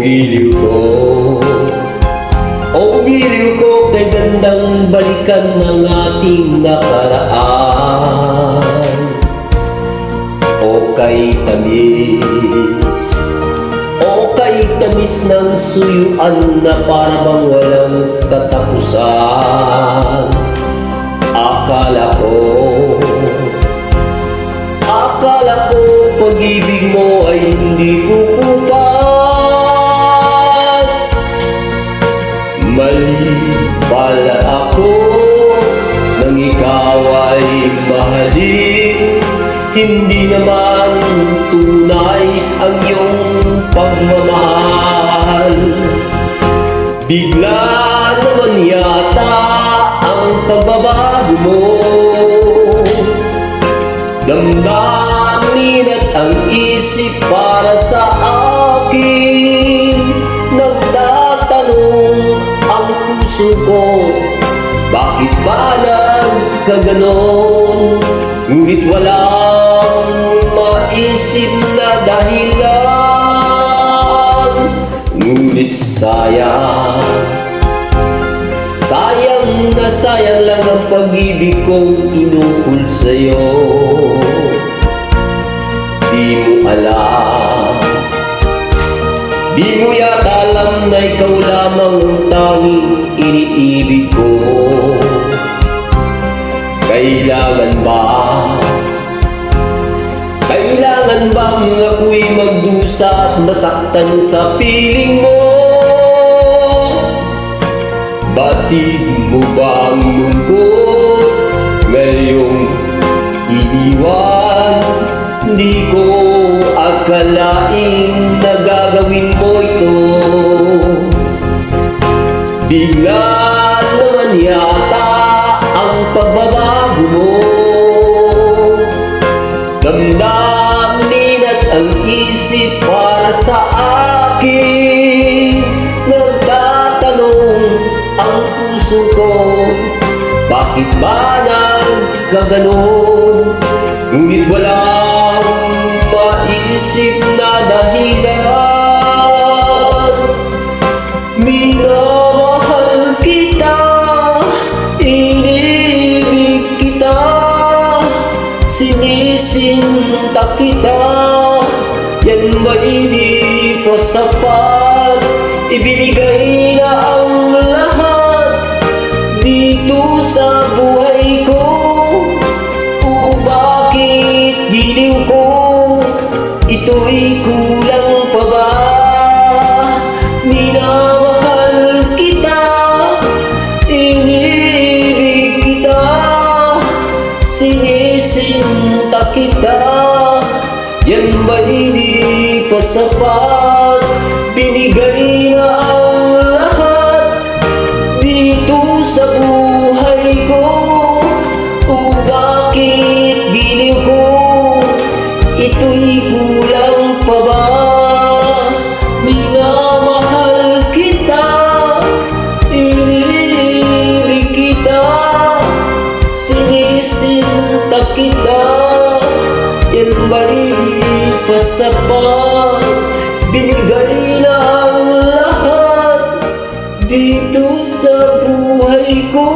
giliw ko, o giliw ko, kay gandang balikan ng ating nakaraan. O kay tamis ng suyuan na parang walang katapusan. Akala ko pag-ibig mo ay hindi kukupas. Mali pala ako nang ikaw ay mahalin. Hindi naman tunay ang iyong pagmamahal. Bigla naman yata ang pagbabago mo. Damdamin at ang isip para sa akin. Nagtatanong ang puso ko, bakit ba nagkaganon? Ngunit walang maisip na dahilan. Ngunit sayang na sayang lang ang pag-ibig kong inukol sa'yo. Di mo alam, di mo yata alam na ikaw lamang ang tanging iniibig ko. Kailangan bang ako'y magdusa at masaktan sa piling mo? Batid mo ba ang lungkot ngayong iniwan? Di ko akalaing nagagawin mo ito. Bigla naman yata ang pagbabago mo. Damdamin at ang isip para sa akin. Nagtatanong ang puso ko, bakit ba nagkaganon? Ngunit walang maisip na dahilan. Minamahal kita, inibig kita, sinisinta kita. Yan ba hindi pa sapat? Ibinigay na ang lahat dito sa buhay ko. O bakit giliw ko? Ito'y kulang pa ba? Minamahal kita, inibig kita, sinisinta kita. Yan ba hindi pa sapat? Binigay na ang lahat dito sa buhay ko. O bakit giliw ko? Ito'y kulang pa ba? Minamahal kita, inibig kita, sinisinta kita. Yan ba hindi pa sapat? Binigay na ang lahat dito sa buhay ko.